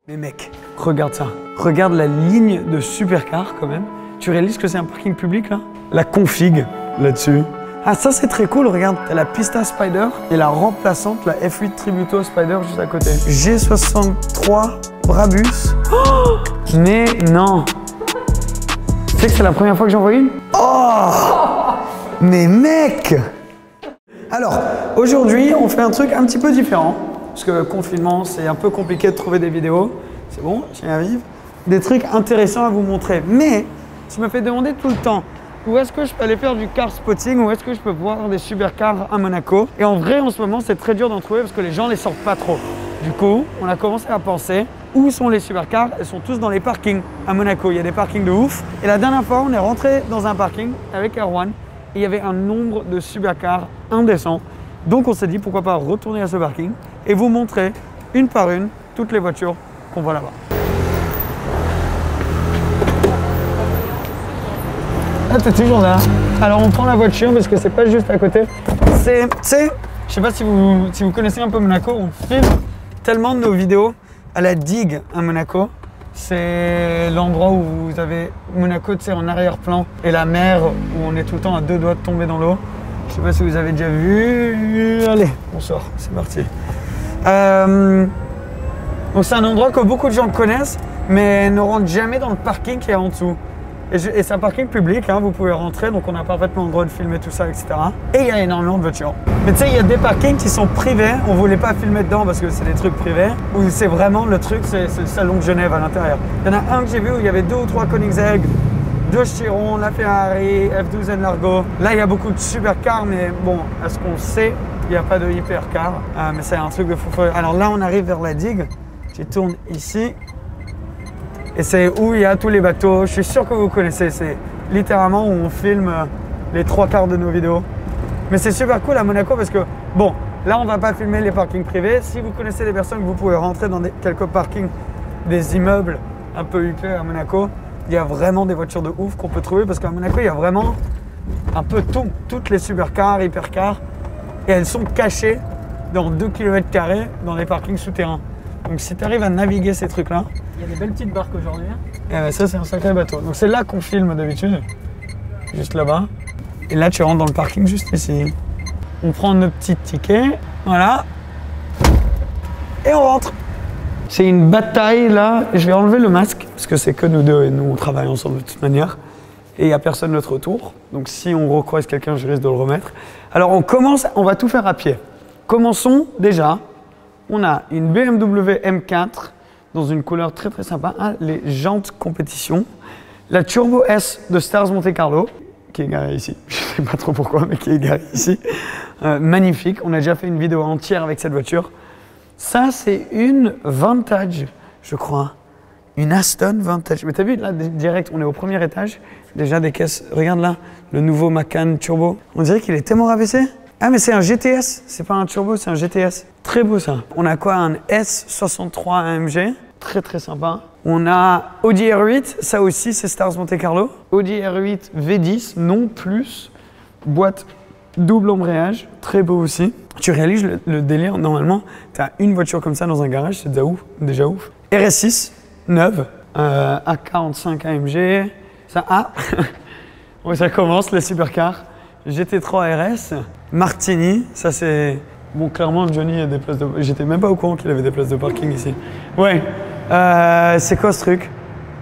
Mais mec, regarde ça. Regarde la ligne de supercar quand même. Tu réalises que c'est un parking public là? La config là-dessus. Ah ça c'est très cool, regarde. T'as la Pista Spider et la remplaçante, la F8 Tributo Spider juste à côté. G63 Brabus. Oh, mais non. Tu sais que c'est la première fois que j'en vois une? Oh, mais mec! Alors, aujourd'hui, on fait un truc un petit peu différent. Parce que confinement, c'est un peu compliqué de trouver des vidéos. C'est bon, j'y arrive. Des trucs intéressants à vous montrer. Mais, je me fais demander tout le temps, où est-ce que je peux aller faire du car spotting, où est-ce que je peux voir des supercars à Monaco. Et en vrai, en ce moment, c'est très dur d'en trouver parce que les gens les sortent pas trop. Du coup, on a commencé à penser, où sont les supercars? Ils sont tous dans les parkings à Monaco. Il y a des parkings de ouf. Et la dernière fois, on est rentré dans un parking avec Erwan. Et il y avait un nombre de supercars indécent. Donc on s'est dit pourquoi pas retourner à ce parking et vous montrer une par une toutes les voitures qu'on voit là-bas. Ah, t'es toujours là. Alors on prend la voiture parce que c'est pas juste à côté. C'est, je sais pas si vous connaissez un peu Monaco, on filme tellement de nos vidéos à la digue à Monaco. C'est l'endroit où vous avez Monaco, tu sais, en arrière-plan et la mer où on est tout le temps à deux doigts de tomber dans l'eau. Je sais pas si vous avez déjà vu. Allez, on sort, c'est parti. Donc c'est un endroit que beaucoup de gens connaissent, mais ne rentrent jamais dans le parking qui est en dessous. Et c'est un parking public, hein, vous pouvez rentrer, donc on a parfaitement le droit de filmer tout ça, etc. Et il y a énormément de voitures. Mais tu sais, il y a des parkings qui sont privés, on voulait pas filmer dedans parce que c'est des trucs privés, où c'est vraiment le truc, c'est le salon de Genève à l'intérieur. Il y en a un que j'ai vu où il y avait 2 ou 3 Koenigsegg, 2 Chiron, la Ferrari, F12 Largo. Là, il y a beaucoup de supercars, mais bon, à ce qu'on sait, il n'y a pas de hypercar. Mais c'est un truc de fou. Alors là, on arrive vers la digue. Tu tournes ici. Et c'est où il y a tous les bateaux. Je suis sûr que vous connaissez. C'est littéralement où on filme les 3/4 de nos vidéos. Mais c'est super cool à Monaco parce que, bon, là, on ne va pas filmer les parkings privés. Si vous connaissez des personnes, vous pouvez rentrer dans quelques parkings des immeubles un peu huppés à Monaco. Il y a vraiment des voitures de ouf qu'on peut trouver parce qu'à Monaco, il y a vraiment un peu tout. Toutes les supercars, hypercars. Et elles sont cachées dans 2 km² dans les parkings souterrains. Donc si tu arrives à naviguer ces trucs-là... Il y a des belles petites barques aujourd'hui. Ça, c'est un sacré bateau. Donc c'est là qu'on filme d'habitude. Juste là-bas. Et là, tu rentres dans le parking juste ici. On prend nos petits tickets. Voilà. Et on rentre. C'est une bataille là, je vais enlever le masque parce que c'est que nous deux et nous on travaille ensemble de toute manière et il n'y a personne de notre retour. Donc si on recroise quelqu'un, je risque de le remettre. Alors on commence, on va tout faire à pied. Commençons déjà, on a une BMW M4 dans une couleur très très sympa, hein, les jantes compétition. La Turbo S de Stars Monte Carlo qui est garée ici, je ne sais pas trop pourquoi mais qui est garée ici. Magnifique, on a déjà fait une vidéo entière avec cette voiture. Ça, c'est une Vantage, je crois. Une Aston Vantage. Mais t'as vu, là, direct, on est au premier étage. Déjà des caisses. Regarde là, le nouveau Macan Turbo. On dirait qu'il est tellement rabaissé. Ah, mais c'est un GTS. C'est pas un Turbo, c'est un GTS. Très beau, ça. On a quoi? Un S63 AMG. Très, très sympa. On a Audi R8. Ça aussi, c'est Stars Monte Carlo. Audi R8 V10, non plus. Boîte double embrayage. Très beau aussi. Tu réalises le délire, normalement, tu as une voiture comme ça dans un garage, c'est déjà ouf. RS6, neuve, A45 AMG, ça ouais, ça commence, les supercars. GT3 RS, Martini, ça c'est... Bon, clairement, Johnny a des places de... J'étais même pas au courant qu'il avait des places de parking ici. Ouais, c'est quoi ce truc?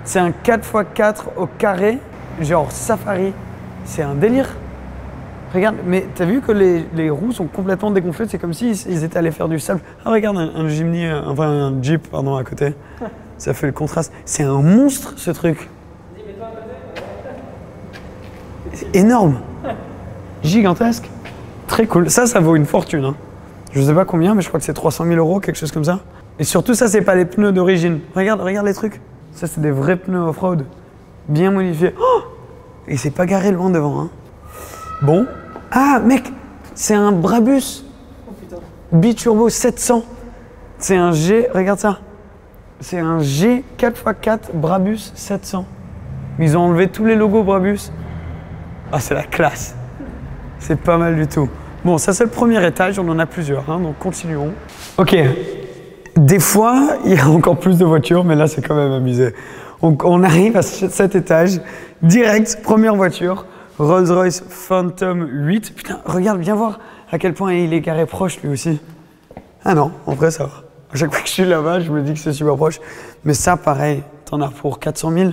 C'est un 4x4 au carré, genre Safari, c'est un délire. Regarde, mais t'as vu que les roues sont complètement dégonflées, c'est comme s'ils étaient allés faire du sable. Ah regarde, un Jimny, enfin un Jeep, pardon, à côté. Ça fait le contraste. C'est un monstre, ce truc. C'est énorme. Gigantesque. Très cool. Ça vaut une fortune. Hein. Je sais pas combien, mais je crois que c'est 300 000 €, quelque chose comme ça. Et surtout, ça, c'est pas les pneus d'origine. Regarde les trucs. Ça, c'est des vrais pneus off-road. Bien modifiés. Oh, et c'est pas garé loin devant. Hein. Bon. Ah, mec, c'est un Brabus. Oh putain. Biturbo 700. C'est un G, regarde ça. C'est un G 4x4 Brabus 700. Ils ont enlevé tous les logos Brabus. Ah, c'est la classe. C'est pas mal du tout. Bon, ça c'est le premier étage, on en a plusieurs, hein, donc continuons. Ok. des fois, il y a encore plus de voitures, mais là, c'est quand même amusé. On arrive à cet étage, direct, première voiture, Rolls-Royce Phantom 8. Putain, regarde, viens voir à quel point il est carré proche lui aussi. Ah non, en vrai, ça va. À chaque fois que je suis là-bas, je me dis que c'est super proche. Mais ça, pareil, t'en as pour 400 000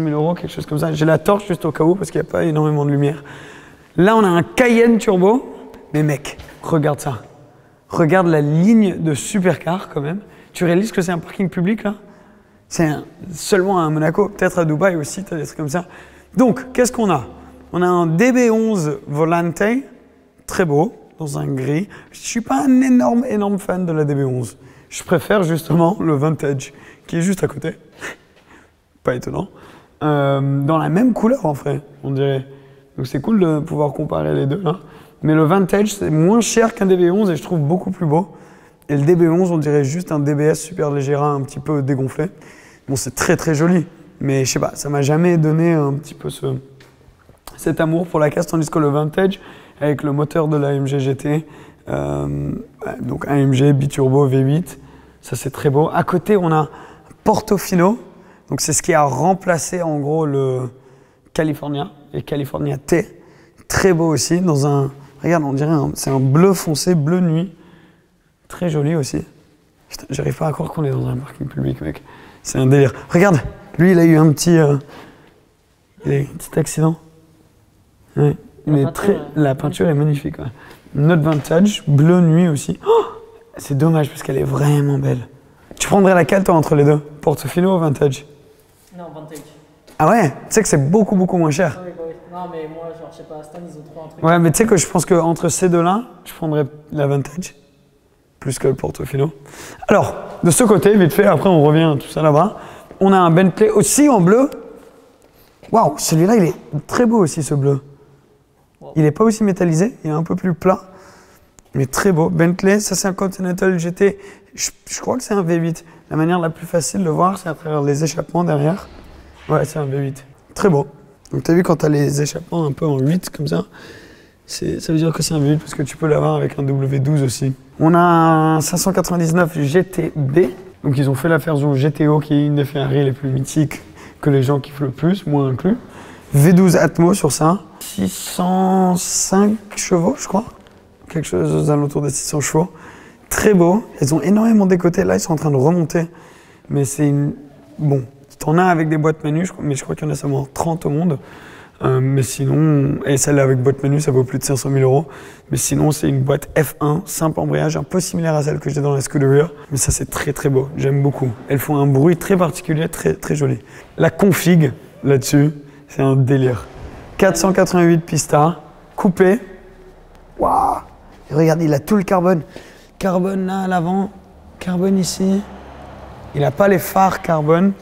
euros, quelque chose comme ça. J'ai la torche juste au cas où, parce qu'il n'y a pas énormément de lumière. Là, on a un Cayenne turbo. Mais mec, regarde ça. Regarde la ligne de supercar quand même. Tu réalises que c'est un parking public là? C'est seulement à Monaco, peut-être à Dubaï aussi, tu as des trucs comme ça. Donc, qu'est-ce qu'on a? On a un DB11 Volante, très beau, dans un gris. Je ne suis pas un énorme fan de la DB11. Je préfère justement le Vantage, qui est juste à côté. Pas étonnant. Dans la même couleur en fait, on dirait. Donc c'est cool de pouvoir comparer les deux là. Mais le Vantage, c'est moins cher qu'un DB11 et je trouve beaucoup plus beau. Et le DB11, on dirait juste un DBS Superleggera un petit peu dégonflé. Bon, c'est très joli, mais je sais pas, ça m'a jamais donné un petit peu cet amour pour la casse, tandis que le Vantage, avec le moteur de l'AMG GT, donc AMG biturbo V8, ça c'est très beau. À côté, on a Portofino, donc c'est ce qui a remplacé en gros le California, et California T, très beau aussi, dans un, regarde, on dirait, c'est un bleu foncé, bleu nuit. Très joli aussi. Putain, j'arrive pas à croire qu'on est dans un parking public, mec. C'est un délire. Regarde, lui, il a eu un petit accident. Ouais. Mais la peinture est magnifique. Ouais. Notre Vantage, bleu nuit aussi. Oh, c'est dommage parce qu'elle est vraiment belle. Tu prendrais laquelle, toi, entre les deux? Portofino ou Vantage? Non, Vantage. Ah ouais? Tu sais que c'est beaucoup moins cher. Oui, bah oui. Non, mais moi, genre, je sais pas, Stan, ils ont trop un truc. Ouais, mais tu sais que je pense qu'entre ces deux-là, je prendrais la Vantage. Plus que le Portofino. Alors, de ce côté, vite fait, après on revient tout ça là-bas, on a un Bentley aussi en bleu. Waouh, celui-là, il est très beau aussi, ce bleu. Wow. Il n'est pas aussi métallisé, il est un peu plus plat, mais très beau. Bentley, ça c'est un Continental GT, je crois que c'est un V8. La manière la plus facile de voir, c'est à travers les échappements derrière. Ouais, c'est un V8. Très beau. Donc tu as vu quand tu as les échappements un peu en 8 comme ça, ça veut dire que c'est un V8 parce que tu peux l'avoir avec un W12 aussi. On a un 599 GTB, donc ils ont fait l'affaire du GTO qui est une des Ferrari les plus mythiques que les gens kiffent le plus, moi inclus. V12 Atmo sur ça, 605 chevaux je crois, quelque chose aux alentours des 600 chevaux. Très beau, ils ont énormément décoté, là ils sont en train de remonter, mais c'est une... Bon, t'en as avec des boîtes manu, mais je crois qu'il y en a seulement 30 au monde. Mais sinon, et celle-là avec boîte menu, ça vaut plus de 500 000 euros. Mais sinon, c'est une boîte F1, simple embrayage, un peu similaire à celle que j'ai dans la Scuderia. Mais ça, c'est très beau, j'aime beaucoup. Elles font un bruit très particulier, très joli. La config, là-dessus, c'est un délire. 488 pistas, coupé. Waouh! Regarde, il a tout le carbone. Carbone là, à l'avant, carbone ici. Il n'a pas les phares carbone.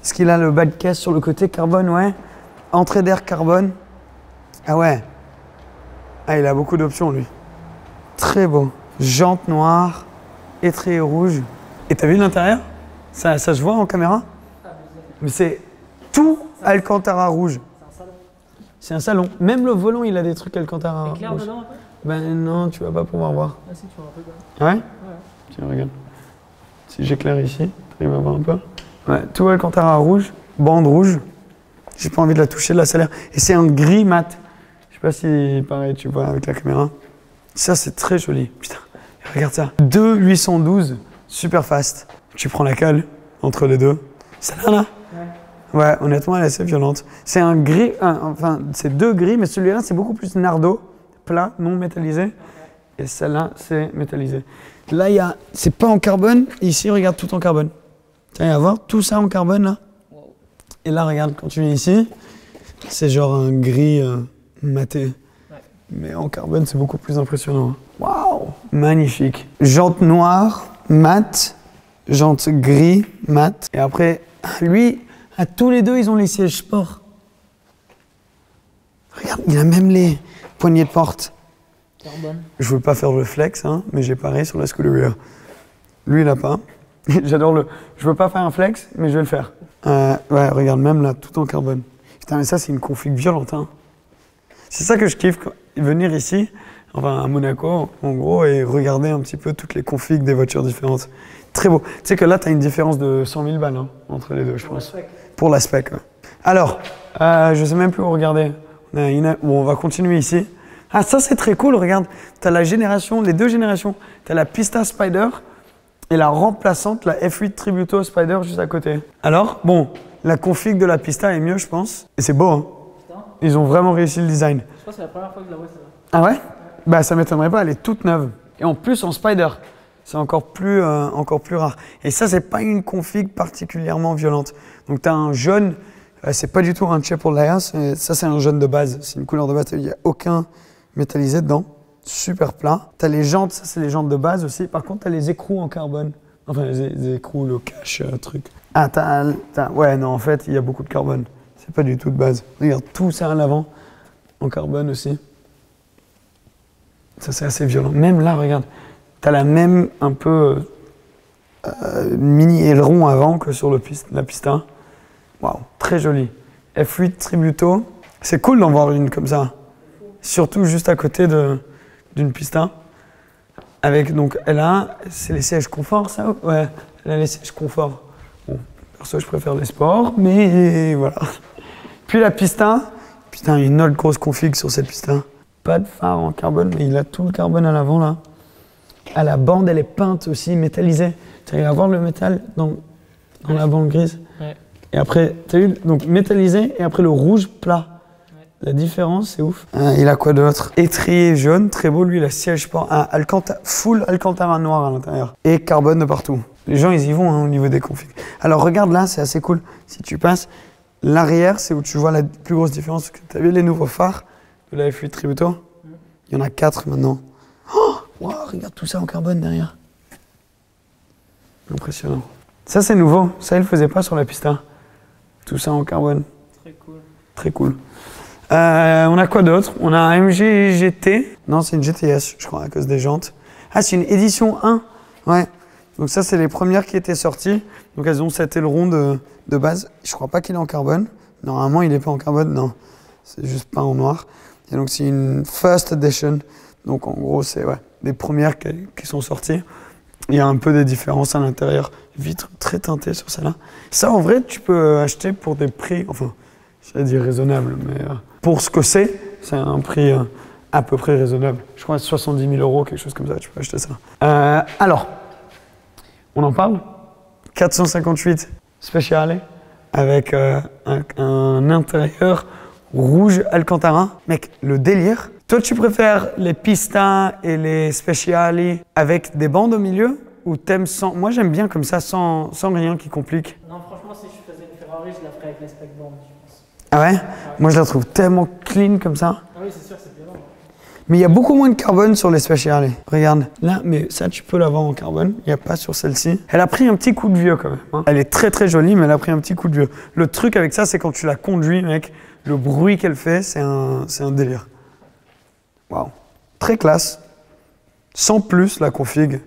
Est-ce qu'il a le bas de caisse sur le côté carbone? Ouais. Entrée d'air carbone. Ah ouais. Ah, il a beaucoup d'options, lui. Très beau. Jantes noires, étrier rouge. Et t'as vu l'intérieur? Ça se voit en caméra? Mais c'est tout Alcantara rouge. C'est un salon. C'est un salon. Même le volant, il a des trucs Alcantara rouge. Éclair dedans un peu? Ben non, tu vas pas pouvoir voir. Ah si, tu vois un peu quand même. Ouais? Ouais. Tiens, regarde. Si j'éclaire ici, tu vas voir un peu. Ouais, tout Alcantara rouge, bande rouge. J'ai pas envie de la toucher, là, ça a l'air. Et c'est un gris mat. Je sais pas si, pareil, tu vois avec la caméra. Ça, c'est très joli. Putain, regarde ça. 2 812, super fast. Tu prends la cale entre les deux. Celle-là, là? Ouais, honnêtement, elle est assez violente. C'est un gris, enfin, c'est deux gris, mais celui-là, c'est beaucoup plus nardo, plat, non métallisé. Et celle-là, c'est métallisé. Là, il y a, c'est pas en carbone. Ici, regarde, tout en carbone. Tiens, à voir, tout ça en carbone, là. Et là, regarde, quand tu viens ici, c'est genre un gris maté. Ouais. Mais en carbone, c'est beaucoup plus impressionnant. Waouh! Magnifique. Jantes noires, mat. Jantes gris, mat. Et après, lui, à tous les deux, ils ont les sièges sport. Regarde, il a même les poignées de porte. Carbone. Je veux pas faire le flex, hein, mais j'ai pareil sur la Scuderia. Lui, il a pas. J'adore le... Je veux pas faire un flex, mais je vais le faire. Ouais, regarde, même là, tout en carbone. Putain, mais ça, c'est une config violente, hein. C'est ça que je kiffe, venir ici, enfin à Monaco, en gros, et regarder un petit peu toutes les configs des voitures différentes. Très beau. Tu sais que là, tu as une différence de 100 000 balles hein, entre les deux, je pense. Pour la spec. Ouais. Alors, je sais même plus où regarder. Bon, on va continuer ici. Ah, ça, c'est très cool. Regarde, tu as la génération, les deux générations. Tu as la Pista Spider et la remplaçante, la F8 Tributo Spider, juste à côté. Alors, bon, la config de la Pista est mieux, je pense. Et c'est beau, hein. Ils ont vraiment réussi le design. Je crois que c'est la première fois que je la vois, ça. Ah ouais? Bah, ça m'étonnerait pas, elle est toute neuve. Et en plus, en Spider. C'est encore plus rare. Et ça, c'est pas une config particulièrement violente. Donc, tu as un jaune, c'est pas du tout un Chevrolet pour l'AS, ça, c'est un jaune de base. C'est une couleur de base, il n'y a aucun métallisé dedans. Super plat. Tu as les jantes, ça, c'est les jantes de base aussi. Par contre, tu as les écrous en carbone. Enfin, les écrous, le cache, truc. Ah, ouais, non, en fait, il y a beaucoup de carbone. C'est pas du tout de base. Regarde, tout ça à l'avant, en carbone aussi. Ça, c'est assez violent. Même là, regarde. Tu as la même un peu mini aileron avant que sur la Pista. Waouh, très joli. F8 Tributo. C'est cool d'en voir une comme ça. Surtout juste à côté d'une Pista. Avec, donc, c'est les sièges confort, ça? Ouais, elle a les sièges confort. Bon, perso, je préfère les sports, mais voilà. Puis la Pista. Putain, une autre grosse config sur cette Pista. Pas de phare en carbone, mais il a tout le carbone à l'avant, là. À la bande, elle est peinte aussi, métallisée. Tu arrives à voir le métal dans la bande grise. Ouais. Et après, tu as vu, donc métallisé et après le rouge plat. Ouais. La différence, c'est ouf. Il a quoi d'autre? Étrier jaune, très beau. Lui, il a siège sport. Full Alcantara noir à l'intérieur. Et carbone de partout. Les gens, ils y vont hein, au niveau des configs. Alors, regarde là, c'est assez cool. Si tu passes, l'arrière, c'est où tu vois la plus grosse différence. Tu as vu les nouveaux phares de la F8 Tributo? Il y en a 4 maintenant. Oh wow, regarde tout ça en carbone derrière. Impressionnant. Ça, c'est nouveau. Ça, il ne le faisait pas sur la Pista. Tout ça en carbone. Très cool. Très cool. On a quoi d'autre? On a un MG GT. Non, c'est une GTS, je crois, à cause des jantes. Ah, c'est une édition 1. Ouais. Donc ça, c'est les premières qui étaient sorties. Donc elles ont cet aileron de base. Je crois pas qu'il est en carbone. Normalement, il n'est pas en carbone. Non, c'est juste pas en noir. Et donc, c'est une first edition. Donc, en gros, c'est les premières qui sont sorties. Il y a un peu des différences à l'intérieur. Vitre très teintée sur celle-là. Ça, en vrai, tu peux acheter pour des prix, enfin, j'allais dire raisonnable, mais pour ce que c'est un prix à peu près raisonnable. Je crois 70 000 €, quelque chose comme ça, tu peux acheter ça. Alors, on en parle 458 Speciale avec un intérieur rouge Alcantara. Mec, le délire. Toi, tu préfères les Pista et les Speciali avec des bandes au milieu ou t'aimes sans? Moi, j'aime bien comme ça, sans rien qui complique. Non, franchement, si je faisais une Ferrari, je la ferais avec les spec bandes, je pense. Ah ouais? Moi, je la trouve tellement clean comme ça. Ah oui, c'est sûr, c'est violent. Mais il y a beaucoup moins de carbone sur les Speciali. Regarde, là, mais ça, tu peux l'avoir en carbone. Il n'y a pas sur celle-ci. Elle a pris un petit coup de vieux quand même. Hein. Elle est très très jolie, mais elle a pris un petit coup de vieux. Le truc avec ça, c'est quand tu la conduis, mec, le bruit qu'elle fait, c'est un délire. Waouh. Très classe. Sans plus la config.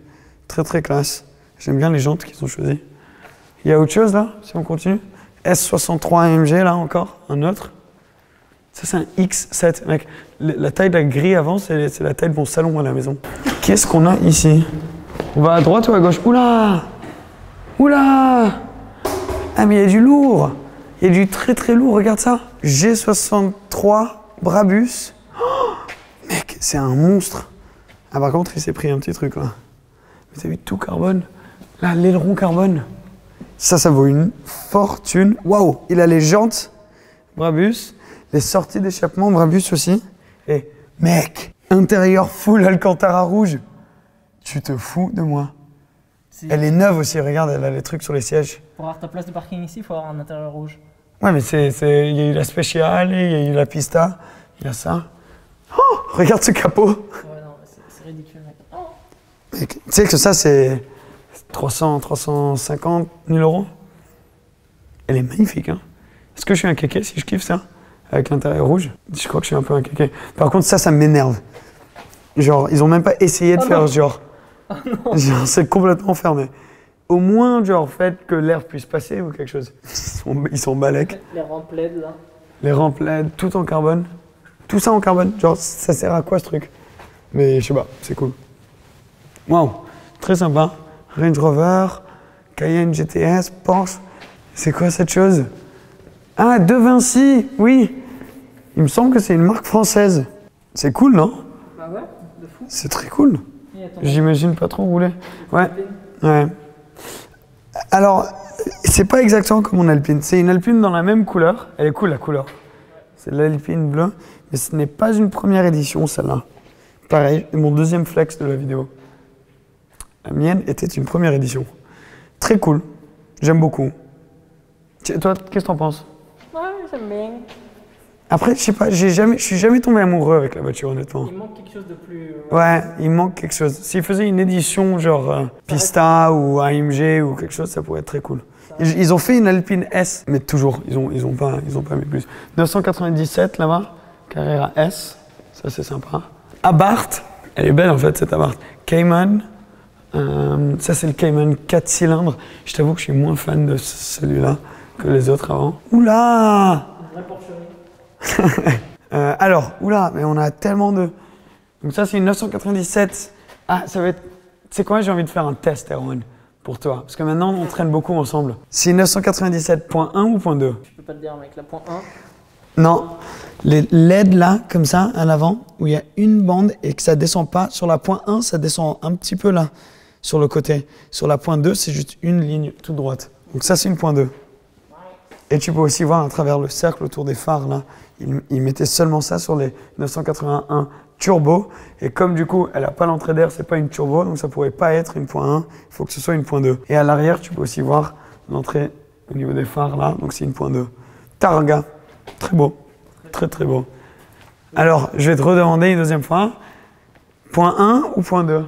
Très très classe. J'aime bien les jantes qu'ils ont choisies. Il y a autre chose là, si on continue? S63 AMG là encore, un autre. Ça c'est un X7, mec. La taille de la grille avant, c'est la taille de mon salon à la maison. Qu'est-ce qu'on a ici? On va à droite ou à gauche? Oula! Oula! Ah mais il y a du lourd! Il y a du très très lourd, regarde ça. G63 Brabus. Oh, mec, c'est un monstre. Ah par contre, il s'est pris un petit truc là. Vous avez vu tout carbone? Là, l'aileron carbone. Ça vaut une fortune. Waouh! Il a les jantes Brabus, les sorties d'échappement Brabus aussi. Et mec, intérieur full Alcantara rouge. Tu te fous de moi. Elle est neuve aussi, regarde, elle a les trucs sur les sièges. Pour avoir ta place de parking ici, il faut avoir un intérieur rouge. Ouais, mais il y a eu la Speciale, il y a eu la Pista, il y a ça. Oh, regarde ce capot. Ouais, non, c'est ridicule, mec. Oh. Mec, tu sais que ça, c'est 350 000 €. Elle est magnifique, hein. Est-ce que je suis un kéké si je kiffe ça? Avec l'intérieur rouge? Je crois que je suis un peu un kéké. Par contre, ça m'énerve. Genre, ils ont même pas essayé de faire non. genre. Genre, c'est complètement fermé. Au moins, genre, fait que l'air puisse passer ou quelque chose. Ils sont balèques. Les rampes LED, là. Les rampes LED, tout en carbone. Tout ça en carbone. Genre, ça sert à quoi ce truc? Mais je sais pas, c'est cool. Waouh, très sympa. Range Rover, Cayenne GTS, Porsche. C'est quoi cette chose? Ah, De Vinci, oui. Il me semble que c'est une marque française. C'est cool, non? Bah ouais, de fou. C'est très cool. Et attends, J'imagine pas trop rouler. Ouais, Alpine. ouais. Alors, c'est pas exactement comme mon Alpine. C'est une Alpine dans la même couleur. Elle est cool, la couleur. C'est l'Alpine bleue. Mais ce n'est pas une première édition, celle-là. Pareil, mon deuxième flex de la vidéo. La mienne était une première édition. Très cool. J'aime beaucoup. Toi, qu'est-ce que t'en penses? Ouais, j'aime bien. Après, je sais pas, je suis jamais tombé amoureux avec la voiture, honnêtement. Il manque quelque chose de plus. Ouais, il manque quelque chose. S'ils faisaient une édition genre Pista ou AMG ou quelque chose, ça pourrait être très cool. Ils ont fait une Alpine S, mais toujours, ils ont pas mis plus. 997 là-bas, Carrera S, ça c'est sympa. Abarth, elle est belle en fait cette Abarth. Cayman, ça c'est le Cayman 4 cylindres. Je t'avoue que je suis moins fan de celui-là que les autres avant. Oula! Une vraie porcherie. Alors, oula, mais on a tellement de... Donc ça, c'est une 997. Ah, ça va être... C'est quoi, j'ai envie de faire un test, Erwan, pour toi. Parce que maintenant, on traîne beaucoup ensemble. C'est une 997.1 ou .2? Je peux pas te dire, mec, la point 1. Non. Les LED là, comme ça, à l'avant, où il y a une bande et que ça descend pas. Sur la point 1, ça descend un petit peu là, sur le côté. Sur la point 2, c'est juste une ligne toute droite. Donc ça, c'est une point 2. Et tu peux aussi voir à travers le cercle autour des phares là. Ils mettaient seulement ça sur les 981 turbo. Et comme du coup, elle n'a pas l'entrée d'air, c'est pas une turbo, donc ça pourrait pas être une point 1. Il faut que ce soit une point 2. Et à l'arrière, tu peux aussi voir l'entrée au niveau des phares là, donc c'est une point 2. Targa, très beau, très très beau. Alors, je vais te redemander une deuxième fois. Point 1 ou point 2? Bah,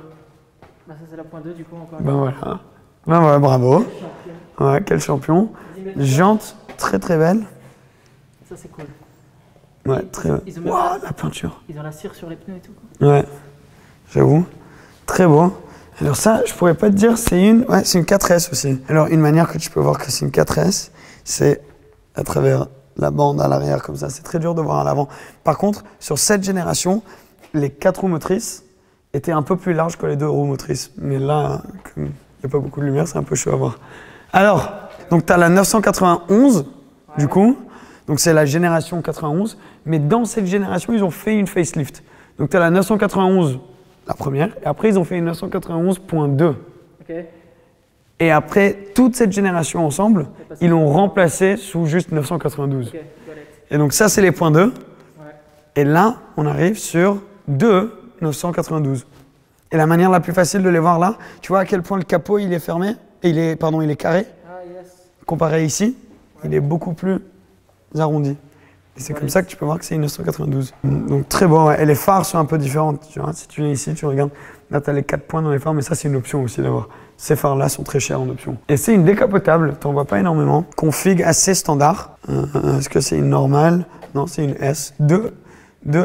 ça, c'est la point 2, du coup, encore. Ben voilà. Ben voilà, bravo. Champion. Ouais, quel champion. Jantes très très belle. Ça, c'est cool. Ouais, très belle. Ils ont même Waouh, la peinture. Ils ont la cire sur les pneus et tout, quoi. Ouais, j'avoue. Très beau. Alors ça, je pourrais pas te dire, c'est une 4S aussi. Alors une manière que tu peux voir que c'est une 4S, c'est à travers la bande à l'arrière comme ça. C'est très dur de voir à l'avant. Par contre, sur cette génération, les 4 roues motrices étaient un peu plus larges que les 2 roues motrices. Mais là, comme il n'y a pas beaucoup de lumière, c'est un peu chaud à voir. Alors, donc tu as la 991, du coup. Donc c'est la génération 91. Mais dans cette génération, ils ont fait une facelift. Donc tu as la 991, la première. Et après, ils ont fait une 991.2. Ok. Et après, toute cette génération ensemble, ils l'ont remplacé sous juste 992. Ok, toilette. Et donc ça, c'est les points 2. Ouais. Et là, on arrive sur 2 992. Et la manière la plus facile de les voir là, tu vois à quel point le capot, il est fermé, et il est carré. Ah, yes. Comparé ici, il est beaucoup plus arrondi. Et c'est comme ça que tu peux voir que c'est une 992. Donc très beau, ouais. Et les phares sont un peu différentes. Tu vois, si tu viens ici, tu regardes, là tu as les 4 points dans les phares, mais ça c'est une option aussi d'avoir. Ces phares-là sont très chers en option. Et c'est une décapotable, t'en vois pas énormément. Config assez standard. Est-ce que c'est une normale? Non, c'est une S. 2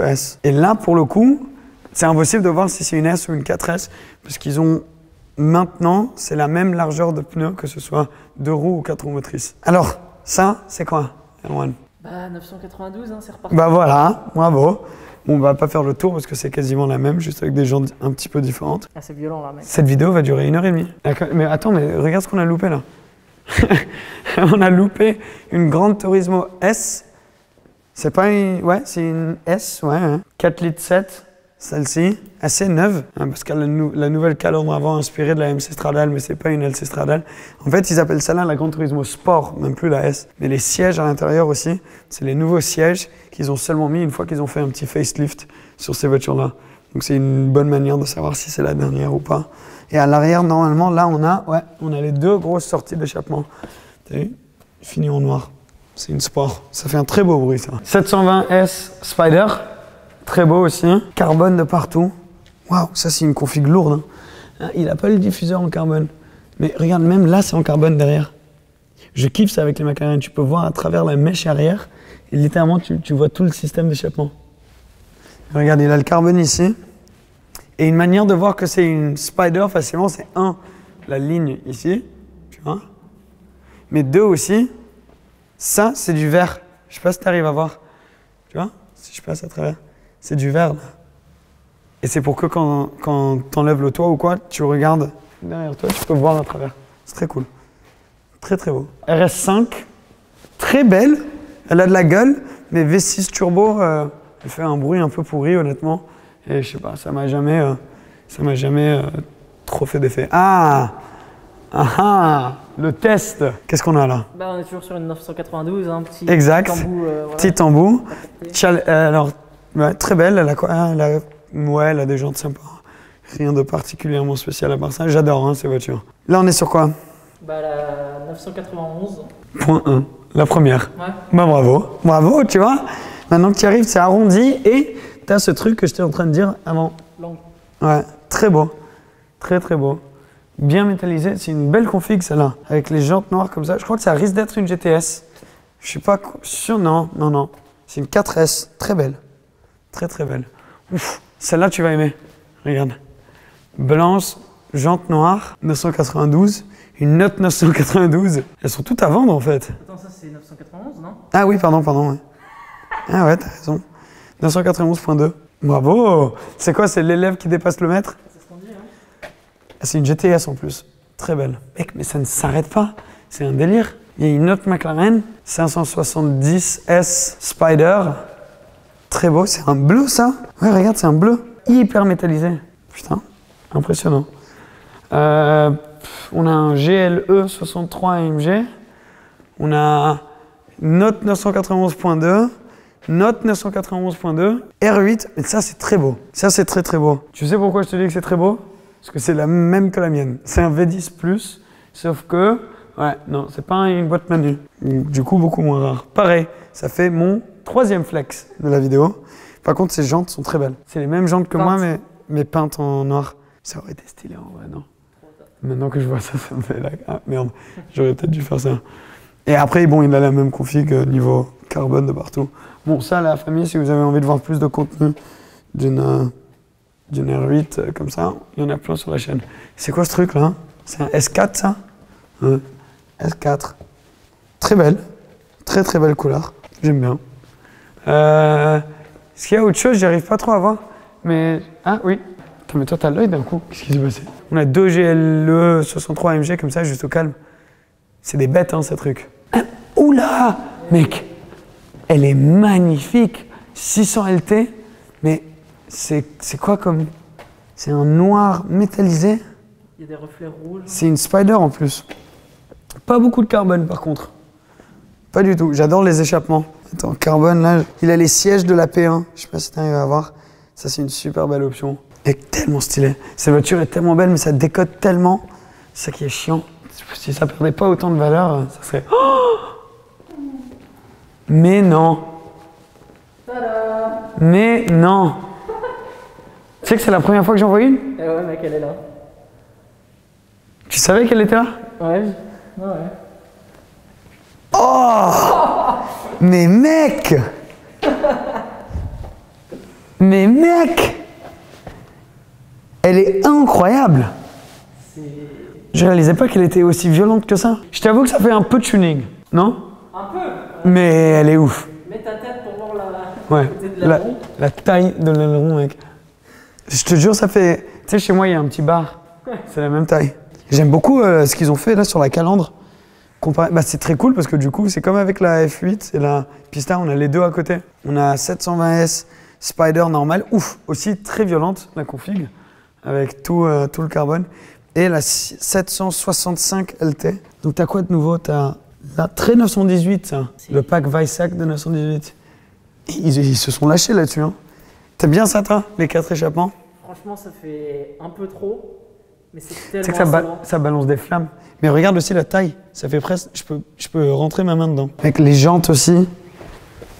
S. Et là, pour le coup, c'est impossible de voir si c'est une S ou une 4S, parce qu'ils ont maintenant, c'est la même largeur de pneus, que ce soit 2 roues ou 4 roues motrices. Alors, ça, c'est quoi, Erwan? Bah, 992, hein, c'est reparti. Bah voilà, bravo. Bon, on va pas faire le tour parce que c'est quasiment la même, juste avec des gens un petit peu différentes. Ah, c'est violent, là, mec. Cette vidéo va durer 1h30. Mais attends, mais regarde ce qu'on a loupé là. On a loupé une Grande Turismo S. C'est pas une... Ouais, c'est une S, ouais. Hein. 4 litres 7, celle-ci, assez neuve. Hein, parce qu'elle a la nouvelle calandre avant inspirée de la MC Stradale, mais c'est pas une LC Stradale. En fait, ils appellent celle-là la Grande Turismo Sport, même plus la S. Mais les sièges à l'intérieur aussi, c'est les nouveaux sièges qu'ils ont seulement mis une fois qu'ils ont fait un petit facelift sur ces voitures-là. Donc c'est une bonne manière de savoir si c'est la dernière ou pas. Et à l'arrière, normalement, là, on a les 2 grosses sorties d'échappement. T'as vu? Fini en noir. C'est une sport. Ça fait un très beau bruit, ça. 720S Spider. Très beau aussi. Carbone de partout. Waouh, ça, c'est une config lourde. Hein. Il n'a pas le diffuseur en carbone. Mais regarde, même là, c'est en carbone derrière. Je kiffe ça avec les McLaren. Tu peux voir à travers la mèche arrière. Et littéralement, tu vois tout le système d'échappement. Regarde, il a le carbone ici. Et une manière de voir que c'est une Spider facilement, c'est 1, la ligne ici, tu vois. Mais 2 aussi, ça, c'est du vert. Je sais pas si tu arrives à voir. Tu vois, si je passe à travers, c'est du vert là. Et c'est pour que quand tu enlèves le toit ou quoi, tu regardes derrière toi, tu peux voir à travers. C'est très cool. Très très beau. RS5, très belle. Elle a de la gueule, mais V6 turbo, elle fait un bruit un peu pourri honnêtement. Et je sais pas, ça m'a jamais trop fait d'effet. Le test. Qu'est-ce qu'on a là? Bah, on est toujours sur une 992, un petit exact. embout. Voilà. Petit embout. Alors, ouais, très belle. Elle a des jantes sympas. Rien de particulièrement spécial à part ça. J'adore hein, ces voitures. Là, on est sur quoi? Bah, la 991. Point 1, la première. Ouais. Bah bravo. Bravo, tu vois. Maintenant que tu y arrives, c'est arrondi et tu as ce truc que j'étais en train de dire avant. L'angle. Ouais, très beau. Très très beau. Bien métallisé. C'est une belle config celle-là. Avec les jantes noires comme ça. Je crois que ça risque d'être une GTS. Je suis pas sûr. Non. C'est une 4S. Très belle. Très très belle. Ouf. Celle-là, tu vas aimer. Regarde. Blanche, jantes noires, 992. Une note 992. Elles sont toutes à vendre en fait. Attends, ça c'est 991, non? Ah oui, pardon. Ouais. Ah ouais, t'as raison. 991.2. Bravo. C'est quoi, c'est l'élève qui dépasse le maître? C'est ce qu'on dit, hein? C'est une GTS en plus. Très belle. Mec, mais ça ne s'arrête pas. C'est un délire. Il y a une autre McLaren, 570S Spider. Très beau. C'est un bleu ça? Ouais, regarde, c'est un bleu. Hyper métallisé. Putain, impressionnant. On a un GLE 63 AMG. On a Note 991.2. Note 991.2. R8. Mais ça, c'est très beau. Ça, c'est très très beau. Tu sais pourquoi je te dis que c'est très beau? Parce que c'est la même que la mienne. C'est un V10 Plus. Sauf que, ouais, non, c'est pas une boîte manuelle. Du coup, beaucoup moins rare. Pareil, ça fait mon 3e flex de la vidéo. Par contre, ces jantes sont très belles. C'est les mêmes jantes que moi, mais peintes en noir. Ça aurait été stylé en vrai, non? Maintenant que je vois ça, ça me fait la... Ah merde, j'aurais peut-être dû faire ça. Et après, bon, il a la même config niveau carbone de partout. Bon, ça, la famille, si vous avez envie de voir plus de contenu d'une R8 comme ça, il y en a plein sur la chaîne. C'est quoi ce truc là? C'est un S4 ça? Ouais. S4. Très belle. Très très belle couleur. J'aime bien. Est-ce qu'il y a autre chose? J'y arrive pas trop à voir. Mais. Ah oui. Attends, mais toi t'as l'œil d'un coup. Qu'est-ce qui s'est passé? On a 2 GLE 63 AMG comme ça, juste au calme. C'est des bêtes hein, ces trucs. Ah, oula! Mec! Elle est magnifique! 600 LT, mais c'est quoi comme. C'est un noir métallisé. Il y a des reflets rouges. C'est une Spider en plus. Pas beaucoup de carbone par contre. Pas du tout. J'adore les échappements. Attends, carbone là, il a les sièges de la P1. Je sais pas si tu arrives à voir. Ça, c'est une super belle option. Et tellement stylé. Cette voiture est tellement belle, mais ça décode tellement. C'est ça qui est chiant. Si ça perdait pas autant de valeur, ça serait. Oh mais non. Tada! Mais non. Tu sais que c'est la première fois que j'en vois une? Eh ouais, mec, elle est là. Tu savais qu'elle était là? Ouais. Oh! Mais mec! Mais mec! Elle est incroyable! Je réalisais pas qu'elle était aussi violente que ça. Je t'avoue que ça fait un peu de tuning, non? Un peu. Mais elle est ouf. Mets ta tête pour voir Ouais. La taille de l'aileron, mec. Je te jure, ça fait... Tu sais, chez moi, il y a un petit bar. C'est la même taille. J'aime beaucoup ce qu'ils ont fait là sur la calandre. Bah, c'est très cool parce que du coup, c'est comme avec la F8 et la Pista, on a les deux à côté. On a 720S Spider normal, ouf, aussi très violente la config, avec tout le carbone. Et la 765 LT. Donc t'as quoi de nouveau? T'as la très 918, ça. Le pack Weissach de 918. Ils se sont lâchés là-dessus. Hein. T'aimes bien ça, toi, les 4 échappements? Franchement, ça fait un peu trop, mais c'est tellement. Tu sais que ça balance des flammes. Mais regarde aussi la taille. Ça fait presque. Je peux rentrer ma main dedans. Avec les jantes aussi.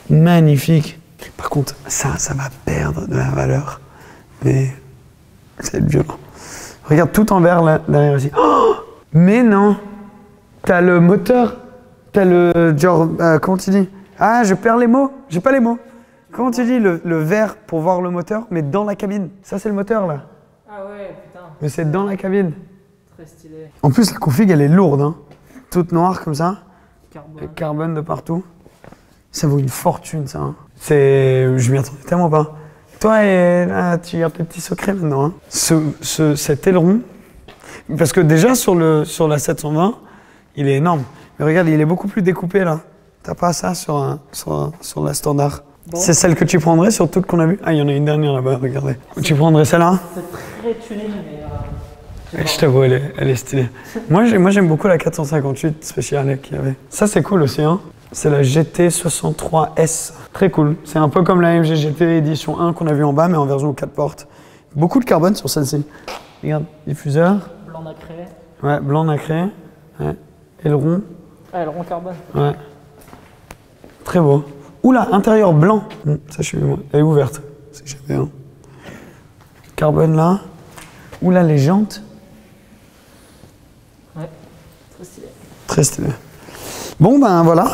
Magnifique. Par contre, ça va perdre de la valeur. Mais c'est violent. Regarde tout en vert là, derrière ici. Oh, mais non. T'as le moteur. T'as le genre. Comment tu dis? Ah, je perds les mots. J'ai pas les mots. Comment tu dis le vert pour voir le moteur, mais dans la cabine? Ça, c'est le moteur là. Ah ouais, putain. Mais c'est dans la cabine. Très stylé. En plus, la config, elle est lourde. Hein. Toute noire comme ça. Carbone. Avec carbone de partout. Ça vaut une fortune, ça. Hein. Je m'y attendais tellement pas. Toi, tu gardes tes petits secrets maintenant. Hein. Cet aileron, Parce que déjà sur la 720, il est énorme. Mais regarde, il est beaucoup plus découpé là. T'as pas ça sur la standard. Bon. C'est celle que tu prendrais sur toutes qu'on a vues? Ah, il y en a une dernière là-bas, regardez. Tu prendrais celle-là? C'est très tuné, mais... Je t'avoue, elle est stylée. Moi, j'aime beaucoup la 458 spéciale qu'il y avait. Ça, c'est cool aussi, hein. C'est la GT63S. Très cool. C'est un peu comme la MG GT édition 1 qu'on a vu en bas, mais en version 4 portes. Beaucoup de carbone sur celle-ci. Regarde, diffuseur. Blanc nacré. Ouais, blanc nacré. Ouais. Aileron. Ah, aileron carbone. Ouais. Très beau. Oula, intérieur blanc. Ça, je suis... Elle est ouverte. C'est jamais, hein. Carbone là. Oula, les jantes. Ouais, très stylé. Très stylé. Bon, ben voilà.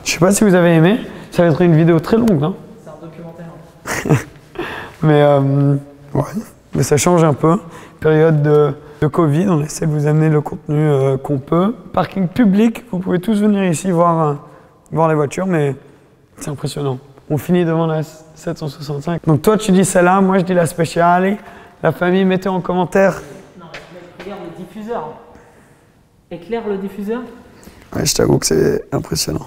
Je sais pas si vous avez aimé. Ça va être une vidéo très longue, hein. C'est un documentaire. Mais, ouais. Mais ça change un peu. Période de Covid, on essaie de vous amener le contenu qu'on peut. Parking public, vous pouvez tous venir ici voir les voitures, mais c'est impressionnant. On finit devant la 765. Donc toi, tu dis celle-là, moi je dis la spéciale. La famille, mettez en commentaire. Non, mec, regarde le diffuseur. Éclaire le diffuseur. Ouais, je t'avoue que c'est impressionnant.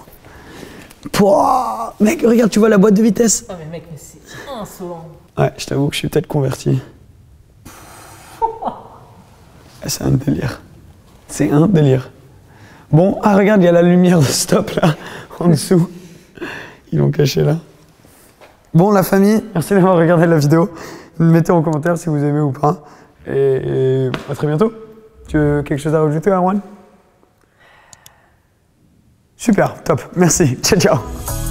Pouah, mec, regarde, tu vois la boîte de vitesse? Ah mais mec, mais c'est insolent. Ouais, je t'avoue que je suis peut-être converti. C'est un délire. C'est un délire. Bon, ah regarde, il y a la lumière de stop là, en dessous. Ils l'ont caché là. Bon, la famille, merci d'avoir regardé la vidéo. Mettez en commentaire si vous aimez ou pas. Et à très bientôt. Tu veux quelque chose à rajouter, Arwan? Super, top, merci. Ciao, ciao.